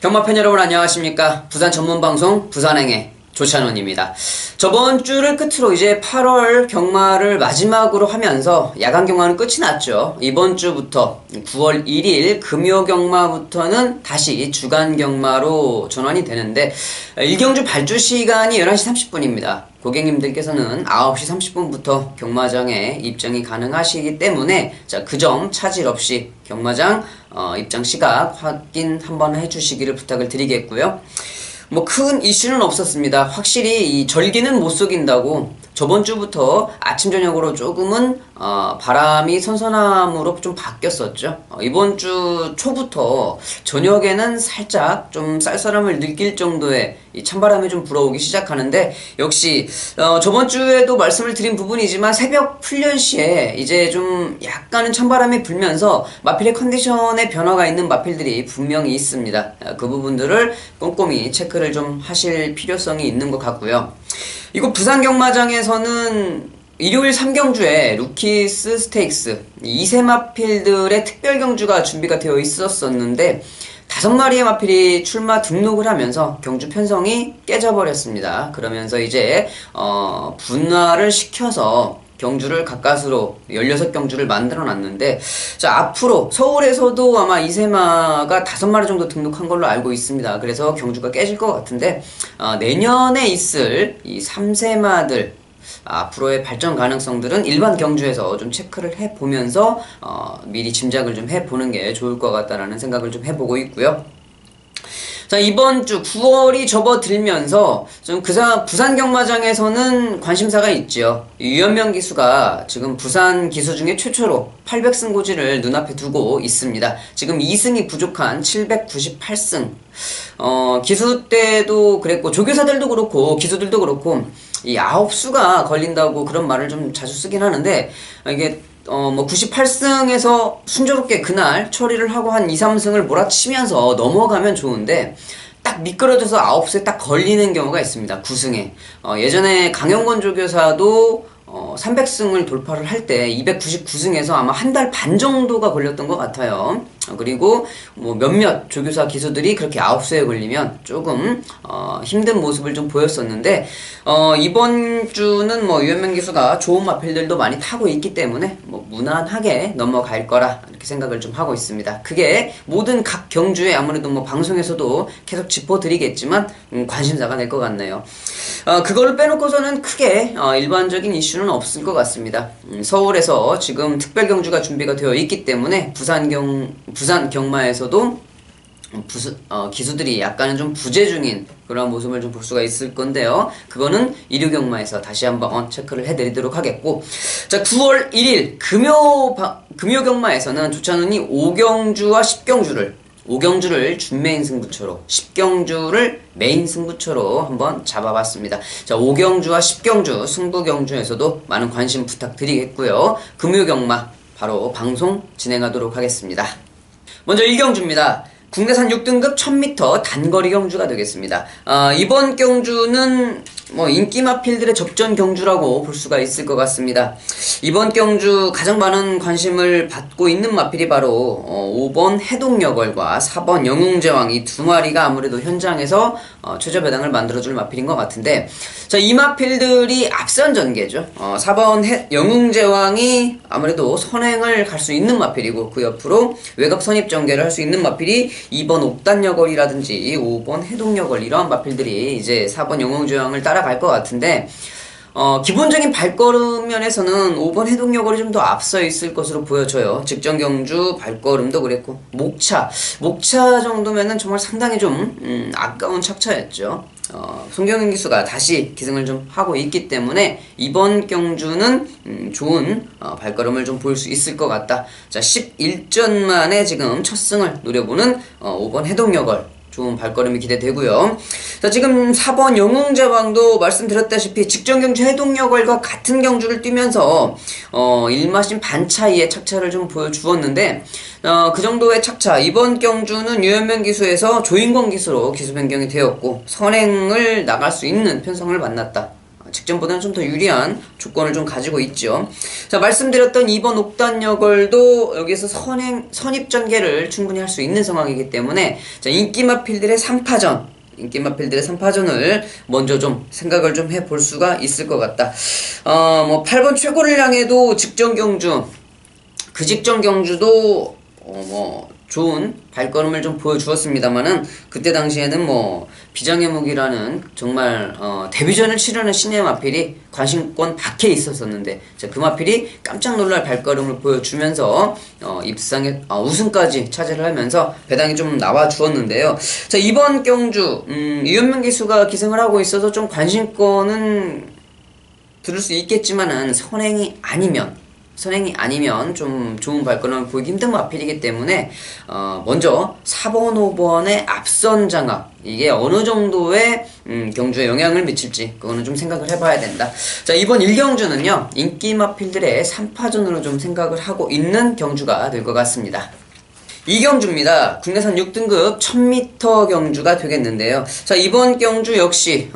경마팬 여러분 안녕하십니까. 부산 전문방송 부산행의 조찬원입니다. 저번 주를 끝으로 이제 8월 경마를 마지막으로 하면서 야간 경마는 끝이 났죠. 이번 주부터 9월 1일 금요 경마부터는 다시 주간 경마로 전환이 되는데 1경주 발주 시간이 11시 30분입니다. 고객님들께서는 9시 30분부터 경마장에 입장이 가능하시기 때문에 그 점 차질 없이 경마장 입장 시각 확인 한번 해주시기를 부탁을 드리겠고요. 뭐 큰 이슈는 없었습니다. 확실히 이 절기는 못 속인다고 저번 주부터 아침 저녁으로 조금은 바람이 선선함으로 좀 바뀌었었죠. 이번 주 초부터 저녁에는 살짝 좀 쌀쌀함을 느낄 정도의 이 찬바람이 좀 불어오기 시작하는데 역시 저번 주에도 말씀을 드린 부분이지만 새벽 훈련 시에 이제 좀 약간은 찬바람이 불면서 마필의 컨디션에 변화가 있는 마필들이 분명히 있습니다. 그 부분들을 꼼꼼히 체크를 좀 하실 필요성이 있는 것 같고요. 이곳 부산 경마장에서는 일요일 3경주에 루키스 스테이크스 2세 마필들의 특별 경주가 준비가 되어 있었었는데 5마리의 마필이 출마 등록을 하면서 경주 편성이 깨져버렸습니다. 그러면서 이제 분할을 시켜서 경주를 가까스로 16경주를 만들어 놨는데 자 앞으로 서울에서도 아마 이세마가 5마리 정도 등록한 걸로 알고 있습니다. 그래서 경주가 깨질 것 같은데 내년에 있을 이 3세마들 앞으로의 발전 가능성들은 일반 경주에서 좀 체크를 해보면서 미리 짐작을 좀 해보는 게 좋을 것 같다라는 생각을 좀 해보고 있고요. 자, 이번 주 9월이 접어들면서 좀 부산 경마장에서는 관심사가 있죠. 유현명 기수가 지금 부산 기수 중에 최초로 800승고지를 눈앞에 두고 있습니다. 지금 2승이 부족한 798승. 기수 때도 그랬고, 조교사들도 그렇고, 기수들도 그렇고, 이 9수가 걸린다고 그런 말을 좀 자주 쓰긴 하는데, 이게 98승에서 순조롭게 그날 처리를 하고 한 2, 3승을 몰아치면서 넘어가면 좋은데, 딱 미끄러져서 9수에 딱 걸리는 경우가 있습니다. 9승에. 예전에 강영권 조교사도 300승을 돌파를 할 때 299승에서 아마 한 달 반 정도가 걸렸던 것 같아요. 그리고 뭐 몇몇 조교사 기수들이 그렇게 9수에 걸리면 조금 힘든 모습을 좀 보였었는데 이번 주는 뭐 유현명 기수가 좋은 마필들도 많이 타고 있기 때문에 뭐 무난하게 넘어갈 거라 이렇게 생각을 좀 하고 있습니다. 그게 모든 각 경주에 아무래도 뭐 방송에서도 계속 짚어드리겠지만 관심사가 될 것 같네요. 그거를 빼놓고서는 크게 일반적인 이슈는 없을 것 같습니다. 서울에서 지금 특별 경주가 준비가 되어 있기 때문에 부산 경마에서도 기수들이 약간은 좀 부재 중인 그런 모습을 좀 볼 수가 있을 건데요. 그거는 일요 경마에서 다시 한번 체크를 해드리도록 하겠고, 자 9월 1일 금요 경마에서는 조찬훈이 5경주와 5경주를 준메인 승부처로 10경주를 메인 승부처로 한번 잡아봤습니다. 자 5경주와 10경주 승부 경주에서도 많은 관심 부탁드리겠고요. 금요 경마 바로 방송 진행하도록 하겠습니다. 먼저 1경주입니다. 국내산 6등급 1000m 단거리 경주가 되겠습니다. 이번 경주는 뭐 인기 마필들의 접전 경주라고 볼 수가 있을 것 같습니다. 이번 경주 가장 많은 관심을 받고 있는 마필이 바로 5번 해동여걸과 4번 영웅제왕 이 두 마리가 아무래도 현장에서 최저 배당을 만들어줄 마필인 것 같은데, 자, 이 마필들이 앞선 전개죠. 4번 영웅제왕이 아무래도 선행을 갈 수 있는 마필이고, 그 옆으로 외곽 선입 전개를 할 수 있는 마필이 2번 옥단여걸이라든지 5번 해동여걸 이러한 마필들이 이제 4번 영웅제왕을 따라갈 것 같은데, 기본적인 발걸음 면에서는 5번 해동여걸이 좀 더 앞서 있을 것으로 보여져요. 직전경주 발걸음도 그랬고, 목차 정도면은 정말 상당히 좀 아까운 착차였죠. 송경윤 기수가 다시 기승을 좀 하고 있기 때문에 이번 경주는 좋은 발걸음을 좀 보일 수 있을 것 같다. 자 11전 만에 지금 첫 승을 노려보는 5번 해동여걸 좋은 발걸음이 기대되고요. 자, 지금 4번 영웅제왕도 말씀드렸다시피 직전경주 해동여걸과 같은 경주를 뛰면서 1마신 반 차이의 착차를 좀 보여주었는데, 그 정도의 착차. 이번 경주는 유현명 기수에서 조인권 기수로 기수 변경이 되었고 선행을 나갈 수 있는 편성을 만났다. 직전보다는 좀 더 유리한 조건을 좀 가지고 있죠. 자, 말씀드렸던 2번 옥단여걸도 여기에서 선입 전개를 충분히 할 수 있는 상황이기 때문에 자, 인기마필들의 3파전을 먼저 좀 생각을 좀 해볼 수가 있을 것 같다. 뭐 8번 최고를 향해도 직전 경주, 그 직전 경주도 뭐 좋은 발걸음을 좀 보여주었습니다만은 그때 당시에는 뭐 비장의 무기라는 정말 데뷔전을 치르는 신예 마필이 관심권 밖에 있었었는데 자, 그 마필이 깜짝 놀랄 발걸음을 보여주면서 입상에 우승까지 차지를 하면서 배당이 좀 나와 주었는데요. 자, 이번 경주 유현명 기수가 기승을 하고 있어서 좀 관심권은 들을 수 있겠지만은 선행이 아니면 좀 좋은 발걸음을 보이기 힘든 마필이기 때문에 먼저 4번, 5번의 앞선 장악 이게 어느 정도의 경주에 영향을 미칠지 그거는 좀 생각을 해봐야 된다. 자, 이번 1경주는요 인기 마필들의 3파전으로 좀 생각을 하고 있는 경주가 될 것 같습니다. 2경주입니다. 국내산 6등급 1000m 경주가 되겠는데요. 자, 이번 경주 역시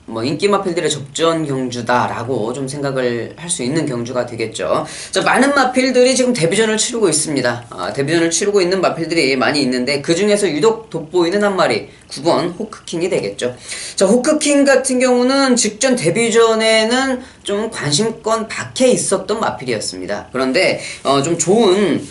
뭐 인기 마필들의 접전 경주다라고 좀 생각을 할 수 있는 경주가 되겠죠. 자, 많은 마필들이 지금 데뷔전을 치르고 있습니다. 데뷔전을 치르고 있는 마필들이 많이 있는데 그 중에서 유독 돋보이는 한 마리 9번 호크킹이 되겠죠. 자, 호크킹 같은 경우는 직전 데뷔전에는 좀 관심권 밖에 있었던 마필이었습니다. 그런데 좀 좋은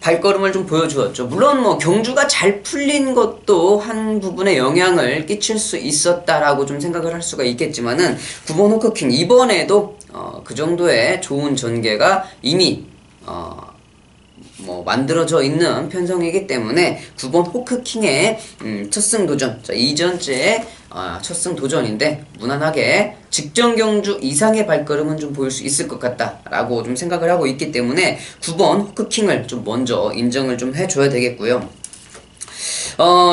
발걸음을 좀 보여주었죠. 물론 뭐 경주가 잘 풀린 것도 한 부분에 영향을 끼칠 수 있었다라고 좀 생각을 할 수가 있겠지만은 9번 호크킹 이번에도 그 정도의 좋은 전개가 이미 뭐 만들어져 있는 편성이기 때문에 9번 호크킹의 첫승 도전. 자, 이전째 첫승 도전인데 무난하게 직전 경주 이상의 발걸음은 좀 보일 수 있을 것 같다라고 좀 생각을 하고 있기 때문에 9번 호크킹을 좀 먼저 인정을 좀 해줘야 되겠고요.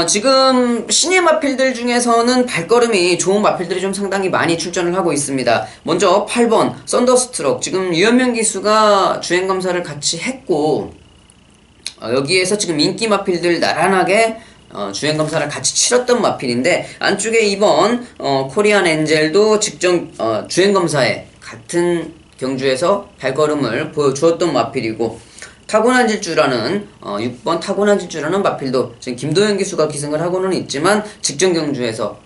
지금 신예 마필들 중에서는 발걸음이 좋은 마필들이 좀 상당히 많이 출전을 하고 있습니다. 먼저 8번 썬더스트럭. 지금 유현명 기수가 주행검사를 같이 했고 여기에서 지금 인기 마필들 나란하게 주행검사를 같이 치렀던 마필인데 안쪽에 2번 코리안 엔젤도 직전 주행검사에 같은 경주에서 발걸음을 보여주었던 마필이고 타고난 질주라는 6번 타고난 질주라는 마필도 지금 김도현 기수가 기승을 하고는 있지만 직전 경주에서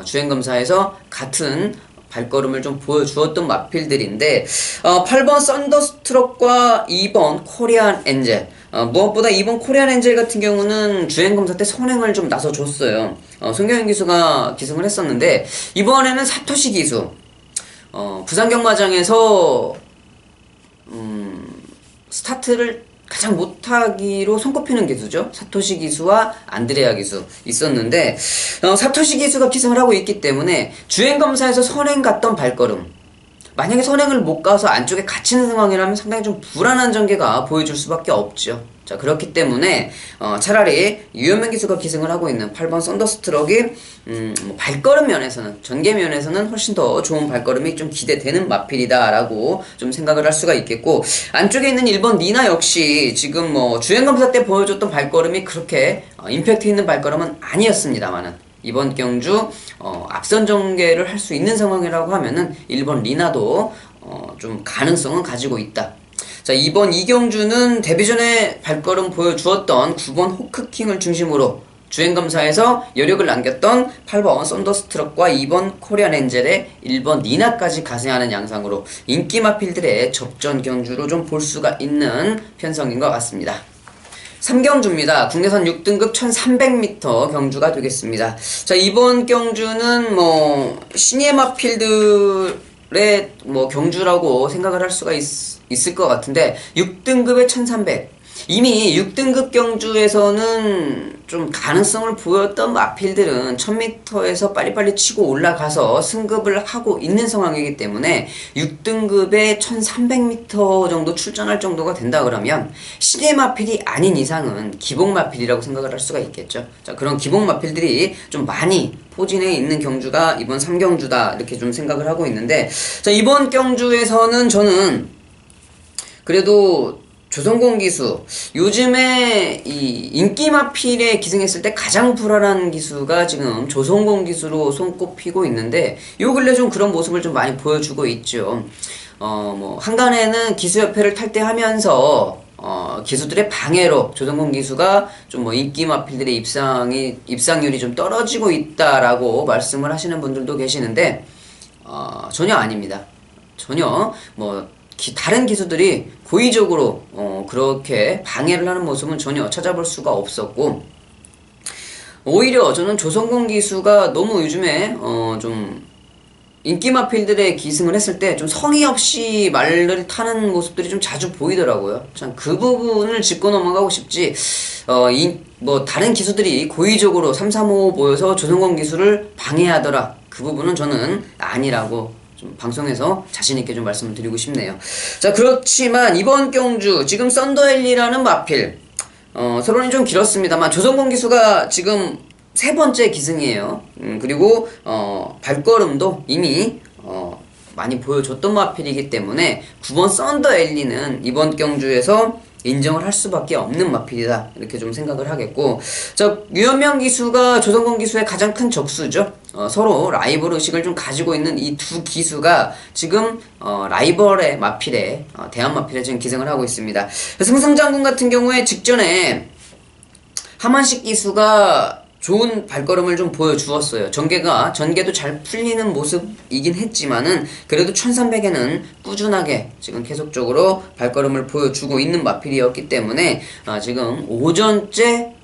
주행검사에서 같은 발걸음을 좀 보여주었던 마필들인데 8번 썬더스트럭과 2번 코리안 엔젤 무엇보다 2번 코리안 엔젤 같은 경우는 주행검사 때 선행을 좀 나서줬어요. 송경현 기수가 기승을 했었는데 이번에는 사토시 기수 부산 경마장에서 스타트를 가장 못하기로 손꼽히는 기수죠. 사토시 기수와 안드레아 기수 있었는데 사토시 기수가 기승을 하고 있기 때문에 주행검사에서 선행 갔던 발걸음 만약에 선행을 못 가서 안쪽에 갇히는 상황이라면 상당히 좀 불안한 전개가 보여줄 수밖에 없죠. 자, 그렇기 때문에 차라리 유현명 기수가 기승을 하고 있는 8번 썬더스트럭이 뭐 발걸음 면에서는 전개 면에서는 훨씬 더 좋은 발걸음이 좀 기대되는 마필이다라고 좀 생각을 할 수가 있겠고 안쪽에 있는 1번 니나 역시 지금 뭐 주행검사 때 보여줬던 발걸음이 그렇게 임팩트 있는 발걸음은 아니었습니다만은 이번 경주 앞선 전개를 할 수 있는 상황이라고 하면은 1번 리나도 좀 가능성은 가지고 있다. 자, 이번 이경주는 데뷔전에 발걸음 보여주었던 9번 호크킹을 중심으로 주행검사에서 여력을 남겼던 8번 썬더스트럭과 2번 코리안 엔젤의 1번 니나까지 가세하는 양상으로 인기 마필들의 접전 경주로 좀 볼 수가 있는 편성인 것 같습니다. 3경주입니다. 국내선 6등급 1300m 경주가 되겠습니다. 자, 이번 경주는 뭐 신예 마필들의 뭐 경주라고 생각을 할 수가 있을 것 같은데 6등급에 1300 이미 6등급 경주에서는 좀 가능성을 보였던 마필들은 1000m에서 빨리빨리 치고 올라가서 승급을 하고 있는 상황이기 때문에 6등급에 1300m 정도 출전할 정도가 된다 그러면 신예 마필이 아닌 이상은 기복 마필이라고 생각을 할 수가 있겠죠. 자, 그런 기복 마필들이 좀 많이 포진해 있는 경주가 이번 3경주다 이렇게 좀 생각을 하고 있는데 자, 이번 경주에서는 저는 그래도 조성공 기수, 요즘에 이 인기 마필에 기승했을 때 가장 불안한 기수가 지금 조성공 기수로 손꼽히고 있는데, 요 근래 좀 그런 모습을 좀 많이 보여주고 있죠. 뭐 한간에는 기수협회를 탈퇴하면서 기수들의 방해로 조성공 기수가 좀 뭐 인기 마필들의 입상률이 좀 떨어지고 있다라고 말씀을 하시는 분들도 계시는데, 전혀 아닙니다. 전혀 뭐 다른 기수들이 고의적으로 그렇게 방해를 하는 모습은 전혀 찾아볼 수가 없었고, 오히려 저는 조성공 기수가 너무 요즘에 좀 인기 마필들의 기승을 했을 때 좀 성의 없이 말을 타는 모습들이 좀 자주 보이더라고요. 참 그 부분을 짚고 넘어가고 싶지, 뭐 다른 기수들이 고의적으로 335 모여서 조성공 기수를 방해하더라, 그 부분은 저는 아니라고 좀 방송에서 자신있게 좀 말씀을 드리고 싶네요. 자, 그렇지만 이번 경주 지금 썬더엘리라는 마필, 서론이 좀 길었습니다만 조성공 기수가 지금 세 번째 기승이에요. 그리고 발걸음도 이미 많이 보여줬던 마필이기 때문에 9번 썬더엘리는 이번 경주에서 인정을 할 수밖에 없는 마필이다, 이렇게 좀 생각을 하겠고, 자, 유현명 기수가 조성공 기수의 가장 큰 적수죠. 서로 라이벌 의식을 좀 가지고 있는 이 두 기수가 지금 라이벌의 마필에 대한 마필에 지금 기승을 하고 있습니다. 승승장군 같은 경우에 직전에 하만식 기수가 좋은 발걸음을 좀 보여주었어요. 전개도 잘 풀리는 모습이긴 했지만은, 그래도 1300에는 꾸준하게 지금 계속적으로 발걸음을 보여주고 있는 마필이었기 때문에, 지금 오전째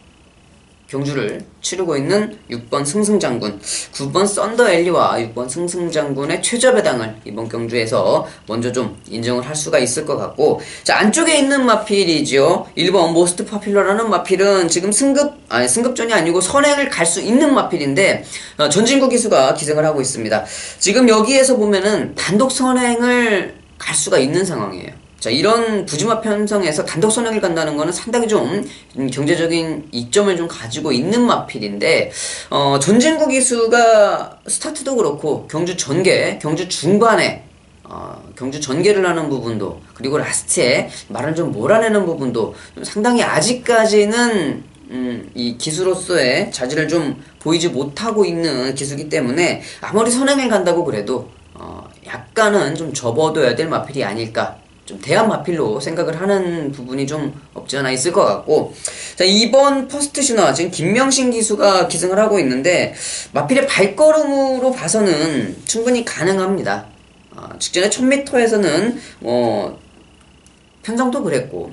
경주를 치르고 있는 6번 승승장군, 9번 썬더엘리와 6번 승승장군의 최저배당을 이번 경주에서 먼저 좀 인정을 할 수가 있을 것 같고, 자, 안쪽에 있는 마필이죠. 1번 모스트 파퓰러라는 마필은 지금 승급전이 아니고 선행을 갈 수 있는 마필인데, 전진구 기수가 기승을 하고 있습니다. 지금 여기에서 보면은 단독 선행을 갈 수가 있는 상황이에요. 자, 이런 부지마 편성에서 단독 선행을 간다는 거는 상당히 좀 경제적인 이점을 좀 가지고 있는 마필인데, 전진구 기수가 스타트도 그렇고 경주 전개, 경주 중반에 경주 전개를 하는 부분도, 그리고 라스트에 말을 좀 몰아내는 부분도 좀 상당히 아직까지는 이 기수로서의 자질을 좀 보이지 못하고 있는 기수이기 때문에, 아무리 선행을 간다고 그래도 약간은 좀 접어둬야 될 마필이 아닐까, 좀 대한 마필로 생각을 하는 부분이 좀 없지 않아 있을 것 같고, 자, 2번 퍼스트 신화 지금 김명신 기수가 기승을 하고 있는데, 마필의 발걸음으로 봐서는 충분히 가능합니다. 직전에 1000m에서는 편성도 그랬고,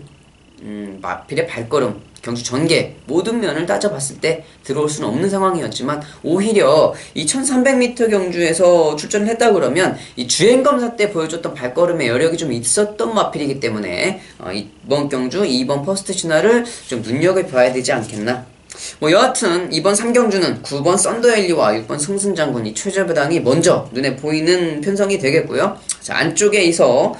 마필의 발걸음, 경주 전개 모든 면을 따져봤을 때 들어올 수는 없는 상황이었지만, 오히려 이 1300m 경주에서 출전을 했다 그러면 이 주행검사 때 보여줬던 발걸음의 여력이 좀 있었던 마필이기 때문에 이번 경주 2번 퍼스트 신화를 좀 눈여겨봐야 되지 않겠나. 뭐 여하튼 이번 3경주는 9번 썬더엘리와 6번 승승장군이 최저배당이 먼저 눈에 보이는 편성이 되겠고요. 자, 안쪽에서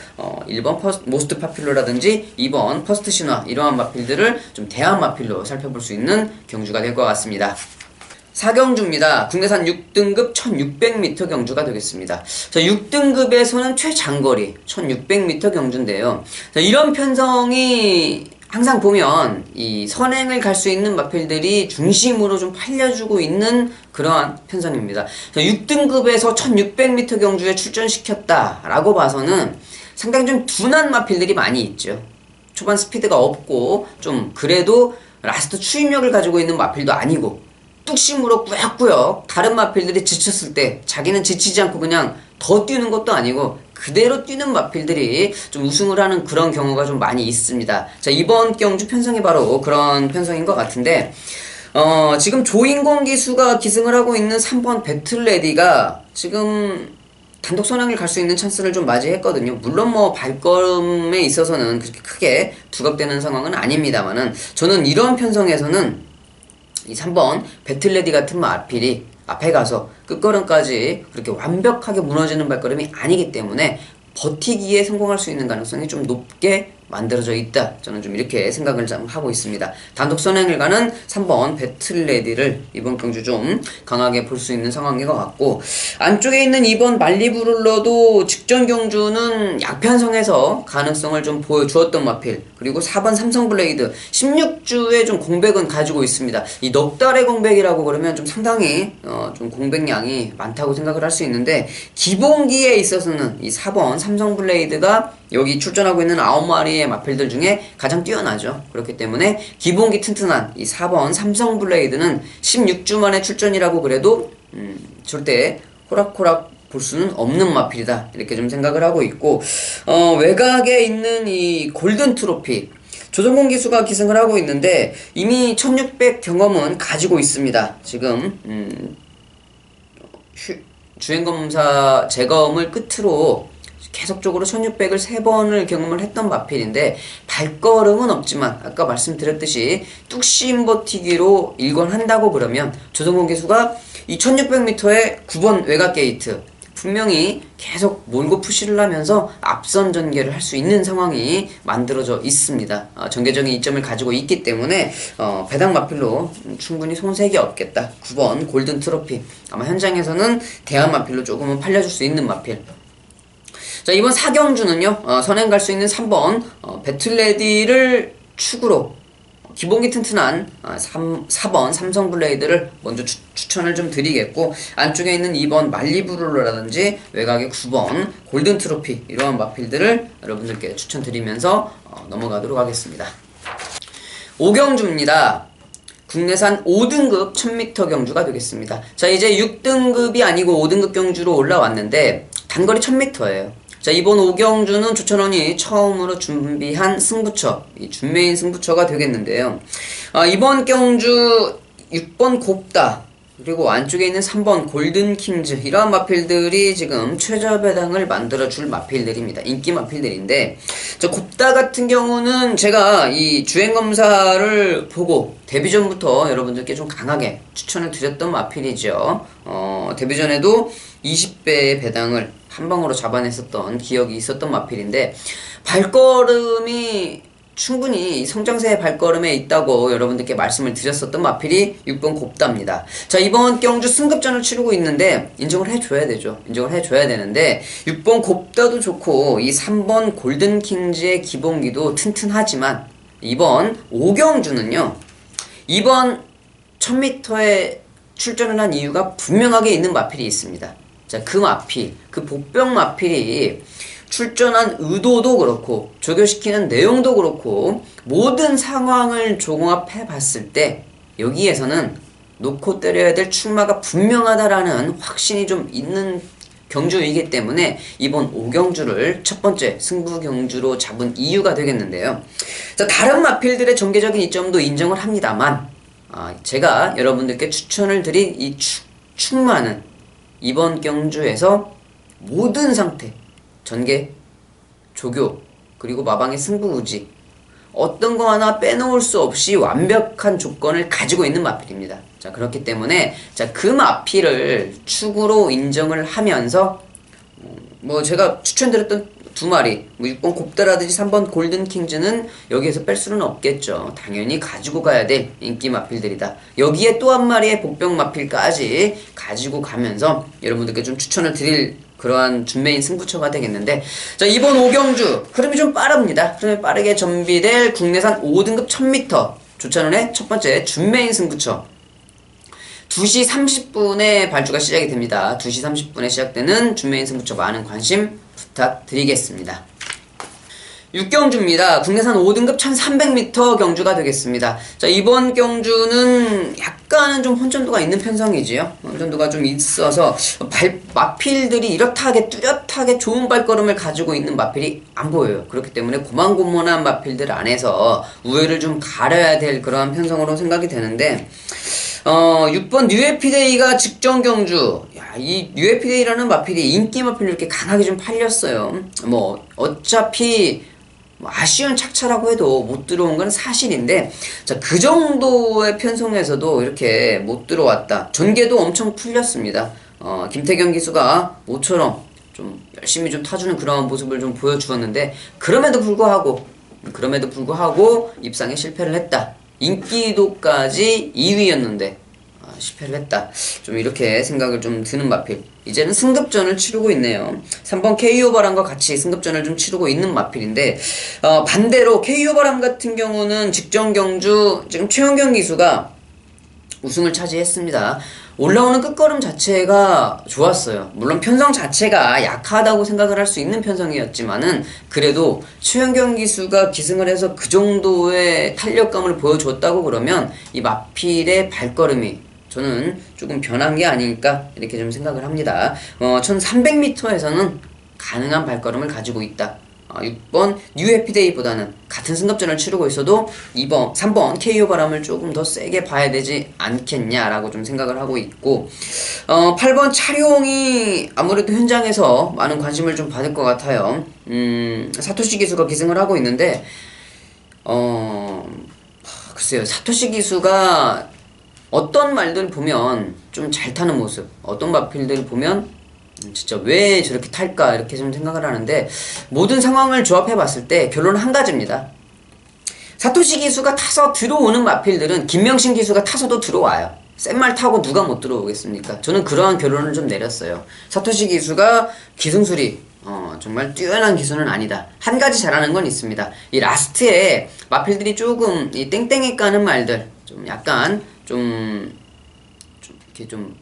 1번 모스트 파퓰러라든지 2번 퍼스트 신화, 이러한 마필들을 좀 대한 마필로 살펴볼 수 있는 경주가 될 것 같습니다. 4경주입니다. 국내산 6등급 1600m 경주가 되겠습니다. 자, 6등급에서는 최장거리 1600m 경주인데요. 자, 이런 편성이 항상 보면 이 선행을 갈 수 있는 마필들이 중심으로 좀 팔려주고 있는 그러한 편성입니다. 6등급에서 1600m 경주에 출전시켰다라고 봐서는 상당히 좀 둔한 마필들이 많이 있죠. 초반 스피드가 없고 좀 그래도 라스트 추임력을 가지고 있는 마필도 아니고, 뚝심으로 꾸역꾸역 다른 마필들이 지쳤을 때 자기는 지치지 않고 그냥 더 뛰는 것도 아니고 그대로 뛰는 마필들이 좀 우승을 하는 그런 경우가 좀 많이 있습니다. 자, 이번 경주 편성이 바로 그런 편성인 것 같은데, 지금 조인공 기수가 기승을 하고 있는 3번 배틀레디가 지금 단독 선행을 갈 수 있는 찬스를 좀 맞이했거든요. 물론 뭐 발걸음에 있어서는 그렇게 크게 두각되는 상황은 아닙니다만은, 저는 이런 편성에서는 이 3번 배틀레디 같은 마필이 앞에 가서 끝걸음까지 그렇게 완벽하게 무너지는 발걸음이 아니기 때문에 버티기에 성공할 수 있는 가능성이 좀 높게 만들어져 있다. 저는 좀 이렇게 생각을 좀 하고 있습니다. 단독 선행을 가는 3번 배틀레디를 이번 경주 좀 강하게 볼 수 있는 상황인 것 같고, 안쪽에 있는 2번 말리부룰러도 직전 경주는 약편성에서 가능성을 좀 보여주었던 마필, 그리고 4번 삼성블레이드 16주에 좀 공백은 가지고 있습니다. 이 넉 달의 공백이라고 그러면 좀 상당히 좀 공백량이 많다고 생각을 할 수 있는데, 기본기에 있어서는 이 4번 삼성블레이드가 여기 출전하고 있는 9마리의 마필들 중에 가장 뛰어나죠. 그렇기 때문에 기본기 튼튼한 이 4번 삼성블레이드는 16주 만에 출전이라고 그래도 절대 호락호락 볼 수는 없는 마필이다. 이렇게 좀 생각을 하고 있고, 외곽에 있는 이 골든 트로피 조정곤 기수가 기승을 하고 있는데 이미 1600 경험은 가지고 있습니다. 지금 주행검사 재검을 끝으로 계속적으로 1600을 3번을 경험을 했던 마필인데, 발걸음은 없지만 아까 말씀드렸듯이 뚝심 버티기로 일관한다고 그러면 조정곤 기수가 이 1600m의 9번 외곽 게이트 분명히 계속 몰고 푸시를 하면서 앞선 전개를 할 수 있는 상황이 만들어져 있습니다. 전개적인 이점을 가지고 있기 때문에 배당 마필로 충분히 손색이 없겠다. 9번 골든 트로피 아마 현장에서는 대한 마필로 조금은 팔려줄 수 있는 마필. 자, 이번 4경주는요 선행 갈 수 있는 3번 배틀레디를 축으로 기본기 튼튼한 4번 삼성블레이드를 먼저 추천을 좀 드리겠고, 안쪽에 있는 2번 말리부룰러라든지 외곽의 9번 골든트로피 이러한 마필들을 여러분들께 추천드리면서 넘어가도록 하겠습니다. 5경주입니다. 국내산 5등급 1000m 경주가 되겠습니다. 자, 이제 6등급이 아니고 5등급 경주로 올라왔는데 단거리 1000m예요. 자, 이번 5경주는 조찬원이 처음으로 준비한 승부처, 이 준메인 승부처가 되겠는데요. 이번 경주 6번 곱다, 그리고 안쪽에 있는 3번 골든킹즈, 이러한 마필들이 지금 최저 배당을 만들어줄 마필들입니다. 인기 마필들인데, 저 곱다 같은 경우는 제가 이 주행검사를 보고 데뷔 전부터 여러분들께 좀 강하게 추천을 드렸던 마필이죠. 데뷔 전에도 20배의 배당을 한 방으로 잡아냈었던 기억이 있었던 마필인데, 발걸음이 충분히 성장세의 발걸음에 있다고 여러분들께 말씀을 드렸었던 마필이 6번 곱다입니다. 자, 이번 경주 승급전을 치르고 있는데 인정을 해줘야 되죠. 인정을 해줘야 되는데 6번 곱다도 좋고 이 3번 골든킹즈의 기본기도 튼튼하지만, 이번 5경주는요 이번 1000m에 출전을 한 이유가 분명하게 있는 마필이 있습니다. 자, 그 마필, 그 복병 마필이 출전한 의도도 그렇고 조교시키는 내용도 그렇고 모든 상황을 종합해 봤을 때 여기에서는 놓고 때려야 될 출마가 분명하다라는 확신이 좀 있는 경주이기 때문에 이번 5경주를 첫 번째 승부 경주로 잡은 이유가 되겠는데요. 자, 다른 마필들의 전개적인 이점도 인정을 합니다만, 제가 여러분들께 추천을 드린 이 축마는 이번 경주에서 모든 상태, 전개, 조교, 그리고 마방의 승부우지 어떤 거 하나 빼놓을 수 없이 완벽한 조건을 가지고 있는 마필입니다. 자, 그렇기 때문에 그 마필을 축으로 인정을 하면서 제가 추천드렸던 두 마리, 6번 곱다라든지 3번 골든킹즈는 여기에서 뺄 수는 없겠죠. 당연히 가지고 가야 될 인기 마필들이다. 여기에 또 한 마리의 복병 마필까지 가지고 가면서 여러분들께 좀 추천을 드릴 그러한 준메인 승부처가 되겠는데, 자, 이번 5경주 흐름이 좀 빠릅니다. 흐름이 빠르게 전비될 국내산 5등급 1000m 조찬원의 첫 번째 준메인 승부처 2시 30분에 발주가 시작이 됩니다. 2시 30분에 시작되는 준메인 승부처 많은 관심 부탁드리겠습니다. 6경주입니다. 국내산 5등급 1300m 경주가 되겠습니다. 자, 이번 경주는 약간은 좀 혼전도가 있는 편성이지요. 혼전도가 좀 있어서 마필들이 이렇다하게 뚜렷하게 좋은 발걸음을 가지고 있는 마필이 안 보여요. 그렇기 때문에 고만고만한 마필들 안에서 우열을 좀 가려야 될 그러한 편성으로 생각이 되는데, 6번 뉴에피데이가 직전 경주. 야, 이 뉴에피데이라는 마필이 인기 마필로 이렇게 강하게 좀 팔렸어요. 어차피 아쉬운 착차라고 해도 못 들어온 건 사실인데, 자, 그 정도의 편성에서도 이렇게 못 들어왔다. 전개도 엄청 풀렸습니다. 김태경 기수가 모처럼 좀 열심히 좀 타주는 그런 모습을 좀 보여주었는데, 그럼에도 불구하고 그럼에도 불구하고 입상에 실패를 했다. 인기도까지 2위였는데 실패를 했다. 좀 이렇게 생각을 좀 드는 마필. 이제는 승급전을 치르고 있네요. 3번 KO바람과 같이 승급전을 좀 치르고 있는 마필인데 반대로 KO바람 같은 경우는 직전 경주 지금 최원경 기수가 우승을 차지했습니다. 올라오는 끝걸음 자체가 좋았어요. 물론 편성 자체가 약하다고 생각을 할 수 있는 편성이었지만은 그래도 최현경 기수가 기승을 해서 그 정도의 탄력감을 보여줬다고 그러면 이 마필의 발걸음이 저는 조금 변한 게 아닐까 이렇게 좀 생각을 합니다. 1300m에서는 가능한 발걸음을 가지고 있다. 6번 뉴해피데이보다는 같은 승급전을 치르고 있어도 3번 KO 바람을 조금 더 세게 봐야 되지 않겠냐라고 좀 생각을 하고 있고 8번 차룡이 아무래도 현장에서 많은 관심을 좀 받을 것 같아요. 사토시 기수가 기승을 하고 있는데 글쎄요, 사토시 기수가 어떤 말들 보면 좀 잘 타는 모습, 어떤 마필들 보면 진짜 왜 저렇게 탈까 이렇게 좀 생각을 하는데 모든 상황을 조합해 봤을 때 결론은 한 가지입니다. 사토시 기수가 타서 들어오는 마필들은 김명신 기수가 타서도 들어와요. 센 말 타고 누가 못 들어오겠습니까? 저는 그러한 결론을 좀 내렸어요. 사토시 기수가 기승술이 정말 뛰어난 기수는 아니다. 한 가지 잘하는 건 있습니다. 이 라스트에 마필들이 조금 이 땡땡이 까는 말들 좀 약간 좀 이렇게 좀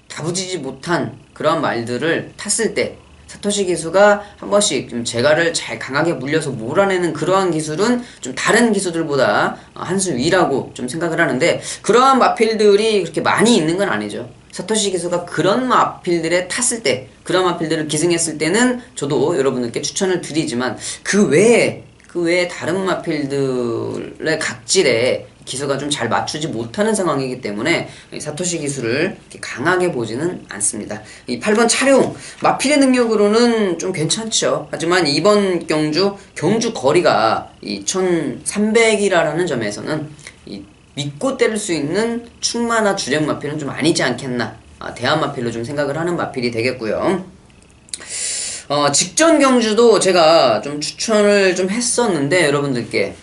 다부지지 못한 그런 말들을 탔을 때 사토시 기수가 한 번씩 좀 제가를 잘 강하게 물려서 몰아내는 그러한 기술은 좀 다른 기수들보다 한 수 위라고 좀 생각을 하는데 그러한 마필들이 그렇게 많이 있는 건 아니죠. 사토시 기수가 그런 마필들에 탔을 때 그런 마필들을 기승했을 때는 저도 여러분들께 추천을 드리지만 그 외에 다른 마필들의 각질에 기수가 좀 잘 맞추지 못하는 상황이기 때문에 사토시 기수를 강하게 보지는 않습니다. 이 8번 차룡 마필의 능력으로는 좀 괜찮죠. 하지만 이번 경주 거리가 이 1300이라는 점에서는 이 믿고 때릴 수 있는 충마나 주력 마필은 좀 아니지 않겠나. 대한 마필로 좀 생각을 하는 마필이 되겠고요. 직전 경주도 제가 좀 추천을 좀 했었는데 여러분들께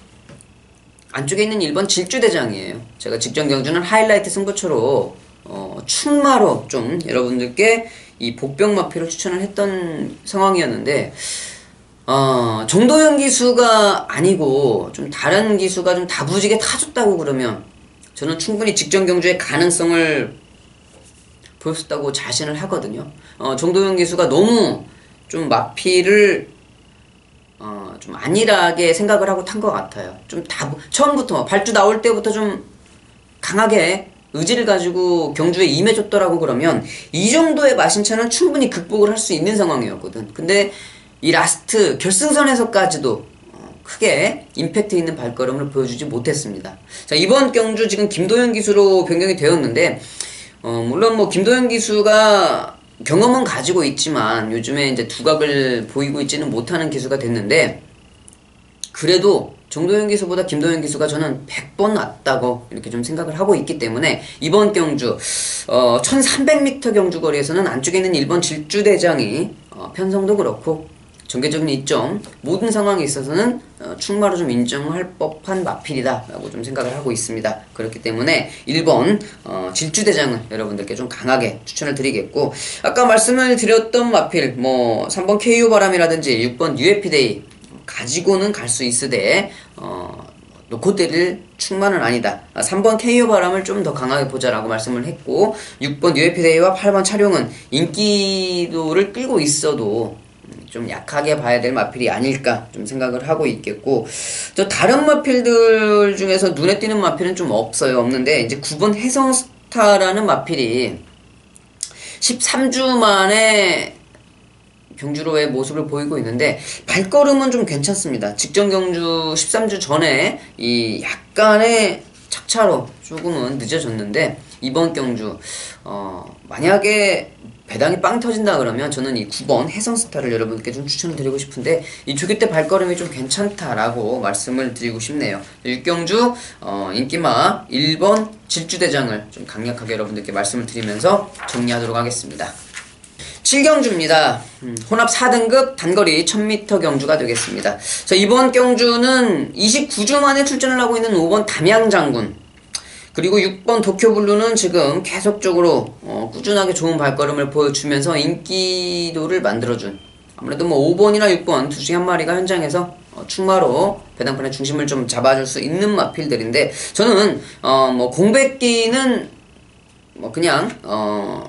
안쪽에 있는 1번 질주대장이에요. 제가 직전 경주는 하이라이트 승부처로 충마로 좀 여러분들께 이 복병 마필을 추천을 했던 상황이었는데 정도현 기수가 아니고 좀 다른 기수가 좀 다부지게 타줬다고 그러면 저는 충분히 직전 경주의 가능성을 보였었다고 자신을 하거든요. 정도현 기수가 너무 좀 마필을 좀 안일하게 생각을 하고 탄 것 같아요. 좀 처음부터 발주 나올 때부터 좀 강하게 의지를 가지고 경주에 임해줬더라고 그러면 이 정도의 마신차는 충분히 극복을 할 수 있는 상황이었거든. 근데 이 라스트 결승선에서까지도 크게 임팩트 있는 발걸음을 보여주지 못했습니다. 자, 이번 경주 지금 김도현 기수로 변경이 되었는데 물론 뭐 김도현 기수가 경험은 가지고 있지만 요즘에 이제 두각을 보이고 있지는 못하는 기수가 됐는데 그래도 정도현 기수보다 김도현 기수가 저는 100번 낫다고 이렇게 좀 생각을 하고 있기 때문에 이번 경주 1300m 경주 거리에서는 안쪽에 있는 1번 질주대장이 편성도 그렇고 전개적인 이점 모든 상황에 있어서는 충마로 좀 인정할 법한 마필이다 라고 좀 생각을 하고 있습니다. 그렇기 때문에 1번 질주대장을 여러분들께 좀 강하게 추천을 드리겠고 아까 말씀을 드렸던 마필 뭐 3번 KO 바람이라든지 6번 UFP데이 가지고는 갈 수 있으되 놓고 때릴 충만은 아니다. 3번 KO 바람을 좀 더 강하게 보자라고 말씀을 했고 6번 UFP데이와 8번 차룡은 인기도를 끌고 있어도 좀 약하게 봐야 될 마필이 아닐까 좀 생각을 하고 있겠고 저 다른 마필들 중에서 눈에 띄는 마필은 좀 없는데 이제 9번 혜성스타라는 마필이 13주 만에 경주로의 모습을 보이고 있는데 발걸음은 좀 괜찮습니다. 직전 경주 13주 전에 이 약간의 착차로 조금은 늦어졌는데 이번 경주 만약에 배당이 빵 터진다 그러면 저는 이 9번 혜성스타를 여러분께 좀 추천을 드리고 싶은데 이 조기 때 발걸음이 좀 괜찮다라고 말씀을 드리고 싶네요. 6경주 인기마 1번 질주대장을 좀 강력하게 여러분들께 말씀을 드리면서 정리하도록 하겠습니다. 7경주입니다. 혼합 4등급 단거리 1000m 경주가 되겠습니다. 자, 이번 경주는 29주 만에 출전을 하고 있는 5번 담양장군, 그리고 6번 도쿄블루는 지금 계속적으로 꾸준하게 좋은 발걸음을 보여주면서 인기도를 만들어준, 아무래도 뭐 5번이나 6번 둘 중에 한 마리가 현장에서 충마로 배당판의 중심을 좀 잡아줄 수 있는 마필들인데, 저는 뭐 공백기는 뭐 그냥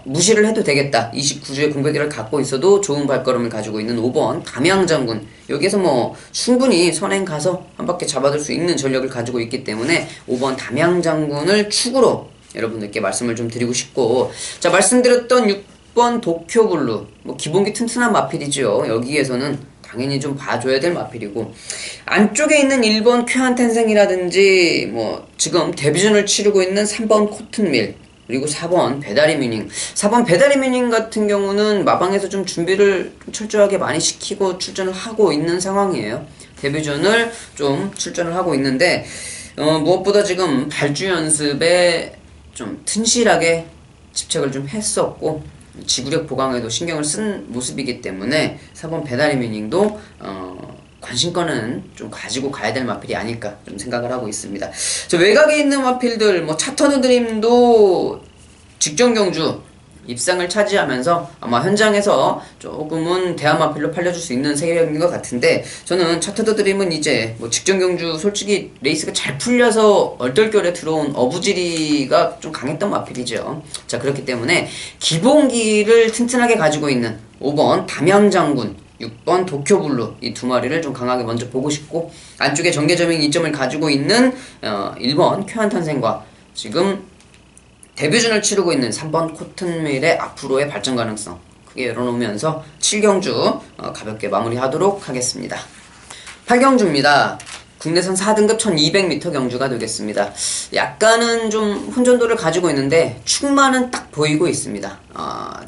무시를 해도 되겠다. 29주의 공백기를 갖고 있어도 좋은 발걸음을 가지고 있는 5번 담양장군, 여기에서 뭐 충분히 선행 가서 한 바퀴 잡아둘 수 있는 전력을 가지고 있기 때문에 5번 담양장군을 축으로 여러분들께 말씀을 좀 드리고 싶고, 자, 말씀드렸던 6번 도쿄블루, 뭐 기본기 튼튼한 마필이죠. 여기에서는 당연히 좀 봐줘야 될 마필이고, 안쪽에 있는 1번 쾌한탄생이라든지 뭐 지금 데뷔전을 치르고 있는 3번 코튼밀, 그리고 4번 배다리 뮤닝. 4번 배다리 뮤닝 같은 경우는 마방에서 좀 준비를 철저하게 많이 시키고 출전을 하고 있는 상황이에요. 데뷔전을 좀 출전을 하고 있는데, 무엇보다 지금 발주 연습에 좀 튼실하게 집착을 좀 했었고, 지구력 보강에도 신경을 쓴 모습이기 때문에 4번 배다리 뮤닝도 관심권은 좀 가지고 가야 될 마필이 아닐까 좀 생각을 하고 있습니다. 저 외곽에 있는 마필들, 뭐 차터누 드림도 직전 경주 입상을 차지하면서 아마 현장에서 조금은 대한 마필로 팔려줄 수 있는 세력인 것 같은데, 저는 차터누 드림은 이제 뭐 직전 경주 솔직히 레이스가 잘 풀려서 얼떨결에 들어온 어부지리가 좀 강했던 마필이죠. 자, 그렇기 때문에 기본기를 튼튼하게 가지고 있는 5번 담양장군, 6번 도쿄블루, 이 두 마리를 좀 강하게 먼저 보고 싶고, 안쪽에 전개점인 이점을 가지고 있는 1번 쾌한탄생과 지금 데뷔전을 치르고 있는 3번 코튼밀의 앞으로의 발전 가능성 크게 열어놓으면서 7경주 가볍게 마무리하도록 하겠습니다. 8경주입니다. 국내선 4등급 1200m 경주가 되겠습니다. 약간은 좀 혼전도를 가지고 있는데 축마는 딱 보이고 있습니다.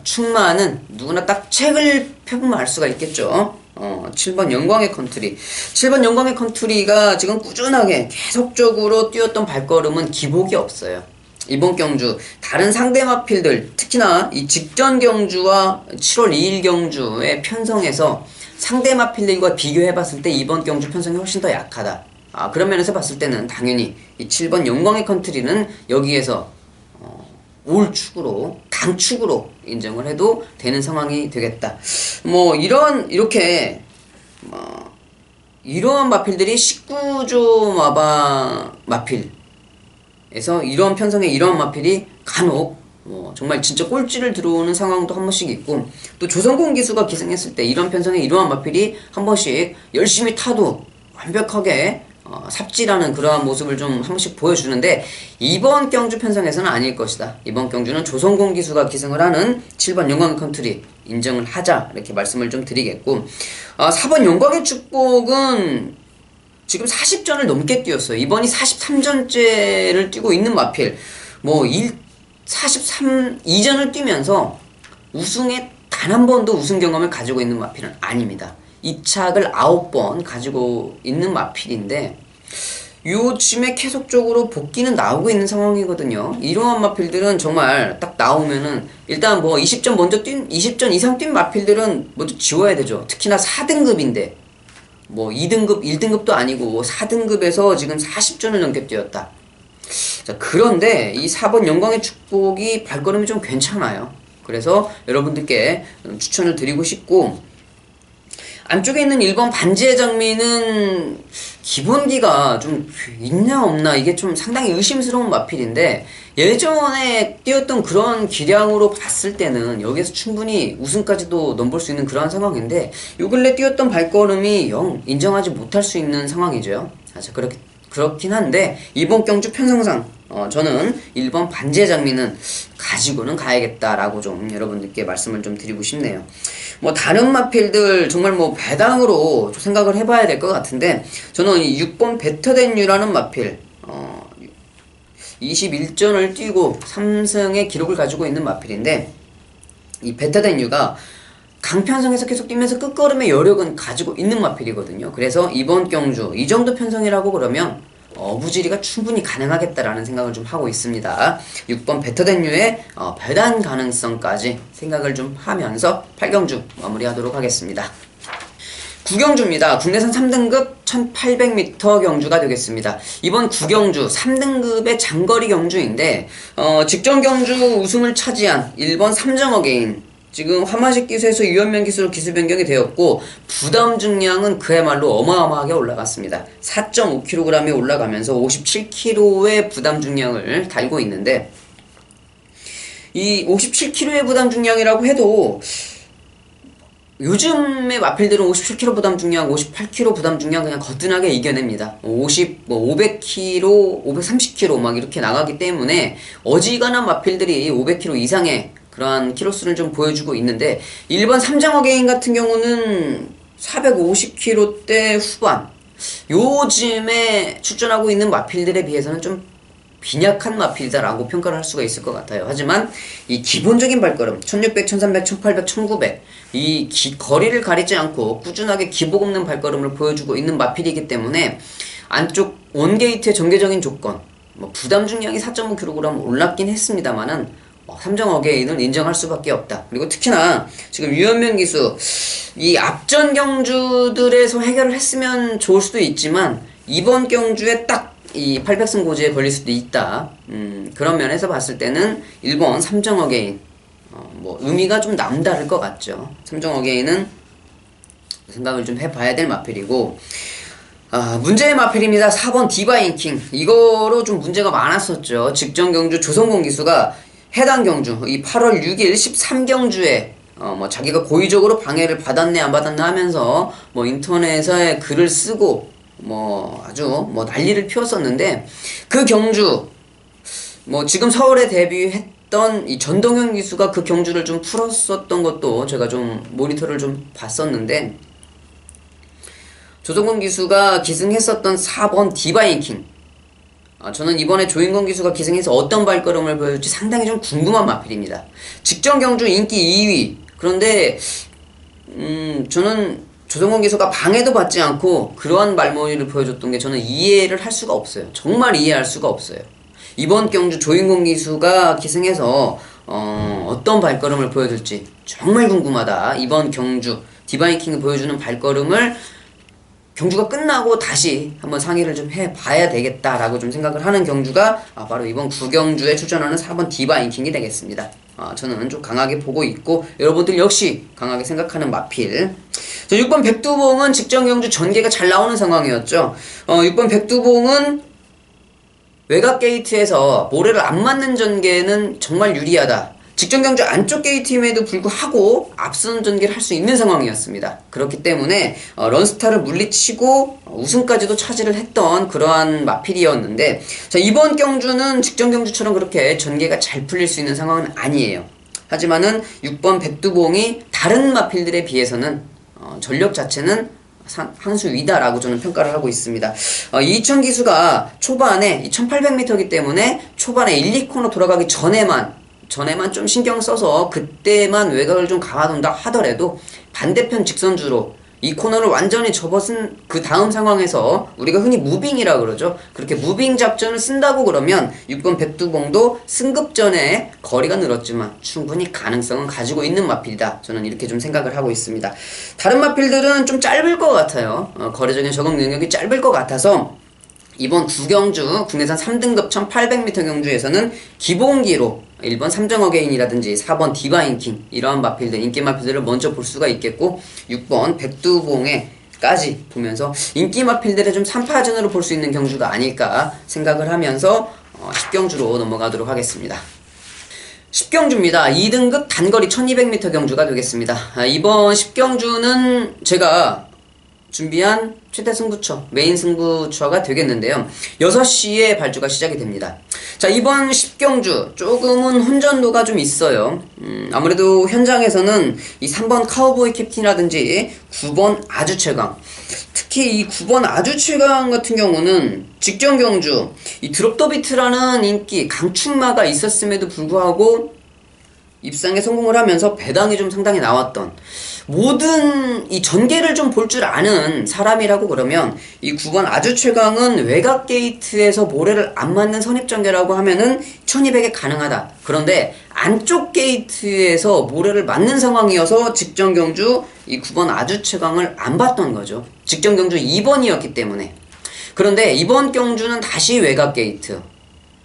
축마는 누구나 딱 책을 펴보면 알 수가 있겠죠. 7번 영광의 컨트리. 7번 영광의 컨트리가 지금 꾸준하게 계속적으로 뛰었던 발걸음은 기복이 없어요. 이번 경주 다른 상대 마필들, 특히나 이 직전 경주와 7월 2일 경주의 편성에서 상대 마필들과 비교해봤을 때 이번 경주 편성이 훨씬 더 약하다. 그런 면에서 봤을 때는 당연히 이 7번 영광의 컨트리는 여기에서 올 축으로, 강축으로 인정을 해도 되는 상황이 되겠다. 뭐 이렇게 이러한 마필들이 19조 마필에서 이런 편성의 이러한 마필이 간혹 정말 진짜 꼴찌를 들어오는 상황도 한 번씩 있고, 또 조선공 기수가 기승했을 때 이런 편성의 이러한 마필이 한 번씩 열심히 타도 완벽하게 삽질하는 그러한 모습을 좀 한 번씩 보여주는데, 이번 경주 편성에서는 아닐 것이다. 이번 경주는 조선공 기수가 기승을 하는 7번 영광의 컨트리 인정을 하자, 이렇게 말씀을 좀 드리겠고, 4번 영광의 축복은 지금 40전을 넘게 뛰었어요. 이번이 43전째를 뛰고 있는 마필. 43이전을 뛰면서 우승에 단 한 번도 우승 경험을 가지고 있는 마필은 아닙니다. 입착을 9번 가지고 있는 마필인데, 요즘에 계속적으로 복귀는 나오고 있는 상황이거든요. 이러한 마필들은 정말 딱 나오면은 일단 20전 이상 뛴 마필들은 모두 지워야 되죠. 특히나 4등급인데 2등급, 1등급도 아니고 4등급에서 지금 40전을 넘게 뛰었다. 자, 그런데 이 4번 영광의 축복이 발걸음이 좀 괜찮아요. 그래서 여러분들께 추천을 드리고 싶고, 안쪽에 있는 1번 반지의 장미는 기본기가 좀 있나 없나, 이게 좀 상당히 의심스러운 마필인데, 예전에 뛰었던 그런 기량으로 봤을 때는 여기서 충분히 우승까지도 넘볼 수 있는 그러한 상황인데, 요 근래 뛰었던 발걸음이 영 인정하지 못할 수 있는 상황이죠. 그렇긴 한데, 이번 경주 편성상 저는 1번 반지의 장미는 가지고는 가야겠다라고 좀 여러분들께 말씀을 좀 드리고 싶네요. 다른 마필들 정말 배당으로 생각을 해봐야 될 것 같은데, 저는 이 6번 베터덴유라는 마필 21전을 뛰고 3승의 기록을 가지고 있는 마필인데, 이 베터덴유가 강편성에서 계속 뛰면서 끝걸음의 여력은 가지고 있는 마필이거든요. 그래서 이번 경주 이 정도 편성이라고 그러면 어부지리가 충분히 가능하겠다라는 생각을 좀 하고 있습니다. 6번 베터댄유의 배단 가능성까지 생각을 좀 하면서 8경주 마무리하도록 하겠습니다. 9경주입니다. 국내산 3등급 1800m 경주가 되겠습니다. 이번 9경주 3등급의 장거리 경주인데 직전 경주 우승을 차지한 1번 삼정어게인, 지금 하마식 기수에서 유연면 기수로 기수 변경이 되었고 부담 중량은 그야말로 어마어마하게 올라갔습니다. 4.5kg에 올라가면서 57kg의 부담 중량을 달고 있는데, 이 57kg의 부담 중량이라고 해도 요즘의 마필들은 57kg 부담 중량, 58kg 부담 중량 그냥 거뜬하게 이겨냅니다. 500kg, 530kg 막 이렇게 나가기 때문에 어지간한 마필들이 500kg 이상의 그러한 키로수를 좀 보여주고 있는데, 일반 삼정어게인 같은 경우는 450kg대 후반, 요즘에 출전하고 있는 마필들에 비해서는 좀 빈약한 마필이다라고 평가를 할 수가 있을 것 같아요. 하지만 이 기본적인 발걸음 1600, 1300, 1800, 1900 이 거리를 가리지 않고 꾸준하게 기복 없는 발걸음을 보여주고 있는 마필이기 때문에 안쪽 원게이트의 전개적인 조건, 부담 중량이 4.5kg 올랐긴 했습니다만은 삼정어게인을 인정할 수밖에 없다. 그리고 특히나 지금 유연면 기수 이 앞전 경주들에서 해결을 했으면 좋을 수도 있지만 이번 경주에 딱 이 800승 고지에 걸릴 수도 있다. 그런 면에서 봤을 때는 1번 삼정어게인 의미가 좀 남다를 것 같죠. 삼정어게인은 생각을 좀 해봐야 될 마필이고, 문제의 마필입니다. 4번 디바인킹. 이거로 좀 문제가 많았었죠. 직전 경주 조성공 기수가 해당 경주 이 8월 6일 13경주에 자기가 고의적으로 방해를 받았네 안 받았나 하면서 인터넷에 글을 쓰고 아주 난리를 피웠었는데, 그 경주 지금 서울에 데뷔했던 이 전동현 기수가 그 경주를 좀 풀었었던 것도 제가 좀 모니터를 좀 봤었는데, 조성공 기수가 기승했었던 4번 디바인킹, 저는 이번에 조인권 기수가 기승해서 어떤 발걸음을 보여줄지 상당히 좀 궁금한 마필입니다. 직전 경주 인기 2위. 그런데 저는 조성권 기수가 방해도 받지 않고 그러한 말머리를 보여줬던 게 저는 이해를 할 수가 없어요. 정말 이해할 수가 없어요. 이번 경주 조인권 기수가 기승해서 어떤 발걸음을 보여줄지 정말 궁금하다. 이번 경주 디바인킹이 보여주는 발걸음을 경주가 끝나고 다시 한번 상의를 좀 해봐야 되겠다라고 좀 생각을 하는 경주가 바로 이번 9경주에 출전하는 4번 디바인킹이 되겠습니다. 저는 좀 강하게 보고 있고 여러분들 역시 강하게 생각하는 마필. 6번 백두봉은 직전 경주 전개가 잘 나오는 상황이었죠. 6번 백두봉은 외곽 게이트에서 모래를 안 맞는 전개는 정말 유리하다. 직전 경주 안쪽 게이트임에도 불구하고 앞선 전개를 할 수 있는 상황이었습니다. 그렇기 때문에 런스타를 물리치고 우승까지도 차지를 했던 그러한 마필이었는데, 자, 이번 경주는 직전 경주처럼 그렇게 전개가 잘 풀릴 수 있는 상황은 아니에요. 하지만은 6번 백두봉이 다른 마필들에 비해서는 전력 자체는 한 수 위다라고 저는 평가를 하고 있습니다. 이천 기수가 초반에 1800m이기 때문에 초반에 1, 2코너 돌아가기 전에만 좀 신경 써서 그때만 외곽을 좀 감아둔다 하더라도 반대편 직선주로 이 코너를 완전히 접어쓴 그 다음 상황에서 우리가 흔히 무빙이라 그러죠. 그렇게 무빙 작전을 쓴다고 그러면 6번 백두봉도 승급전에 거리가 늘었지만 충분히 가능성은 가지고 있는 마필이다. 저는 이렇게 좀 생각을 하고 있습니다. 다른 마필들은 좀 짧을 것 같아요. 거리적인 적응 능력이 짧을 것 같아서 이번 9경주 국내산 3등급 1800m 경주에서는 기본기로 1번 삼정어게인이라든지 4번 디바인킹 이러한 마필들, 인기 마필들을 먼저 볼 수가 있겠고 6번 백두봉에까지 보면서 인기 마필들의 좀 3파전으로 볼 수 있는 경주가 아닐까 생각을 하면서 10경주로 넘어가도록 하겠습니다. 10경주입니다. 2등급 단거리 1200m 경주가 되겠습니다. 이번 10경주는 제가 준비한 최대 승부처, 메인 승부처가 되겠는데요. 6시에 발주가 시작이 됩니다. 자, 이번 10경주 조금은 혼전도가 좀 있어요. 아무래도 현장에서는 이 3번 카우보이 캡틴이라든지 9번 아주최강, 특히 이 9번 아주최강 같은 경우는 직전 경주 이 드롭더비트라는 인기 강축마가 있었음에도 불구하고 입상에 성공을 하면서 배당이 좀 상당히 나왔던 모든 이 전개를 좀 볼 줄 아는 사람이라고 그러면 이 9번 아주 최강은 외곽 게이트에서 모래를 안 맞는 선입 전개라고 하면은 1200에 가능하다. 그런데 안쪽 게이트에서 모래를 맞는 상황이어서 직전 경주 이 9번 아주 최강을 안 봤던 거죠. 직전 경주 2번이었기 때문에. 그런데 이번 경주는 다시 외곽 게이트.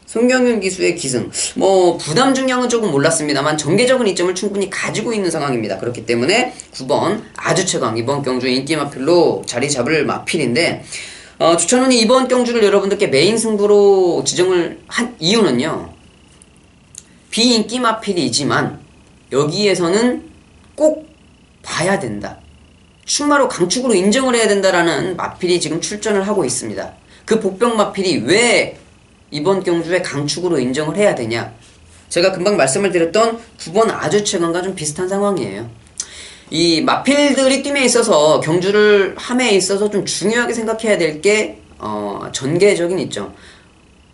송경윤 기수의 기승. 부담 중량은 조금 몰랐습니다만 전개적인 이점을 충분히 가지고 있는 상황입니다. 그렇기 때문에 9번 아주 최강 이번 경주 인기 마필로 자리 잡을 마필인데, 조찬훈이 이번 경주를 여러분들께 메인 승부로 지정을 한 이유는요. 비인기 마필이지만 여기에서는 꼭 봐야 된다. 충마로 강축으로 인정을 해야 된다라는 마필이 지금 출전을 하고 있습니다. 그 복병 마필이 왜 이번 경주에 강축으로 인정을 해야 되냐? 제가 금방 말씀을 드렸던 9번 아주 최강과 좀 비슷한 상황이에요. 이 마필들이 띠에 있어서 경주를 함에 있어서 좀 중요하게 생각해야 될 게 전개적인 있죠.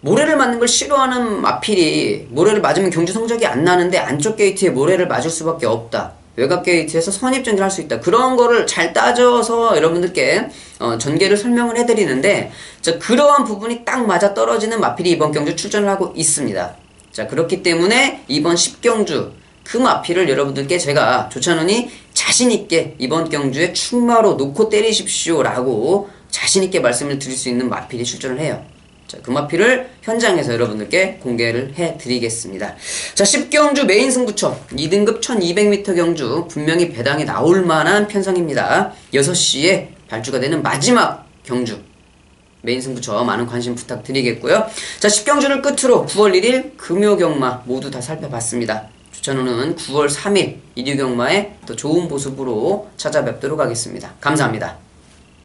모래를 맞는 걸 싫어하는 마필이 모래를 맞으면 경주 성적이 안 나는데 안쪽 게이트에 모래를 맞을 수밖에 없다. 외곽 게이트에서 선입전개를 할 수 있다. 그런 거를 잘 따져서 여러분들께 전개를 설명을 해드리는데, 자, 그러한 부분이 딱 맞아 떨어지는 마필이 이번 경주 출전을 하고 있습니다. 자, 그렇기 때문에 이번 10경주 그 마필을 여러분들께 제가 조찬훈이 자신있게 이번 경주에 충마로 놓고 때리십시오 라고 자신있게 말씀을 드릴 수 있는 마필이 출전을 해요. 자, 그 마필을 현장에서 여러분들께 공개를 해드리겠습니다. 자, 10경주 메인 승부처 2등급 1200m 경주 분명히 배당이 나올 만한 편성입니다. 6시에 발주가 되는 마지막 경주 메인 승부처 많은 관심 부탁드리겠고요. 자, 10경주를 끝으로 9월 1일 금요경마 모두 다 살펴봤습니다. 조찬호는 9월 3일 일요경마에 더 좋은 모습으로 찾아뵙도록 하겠습니다. 감사합니다.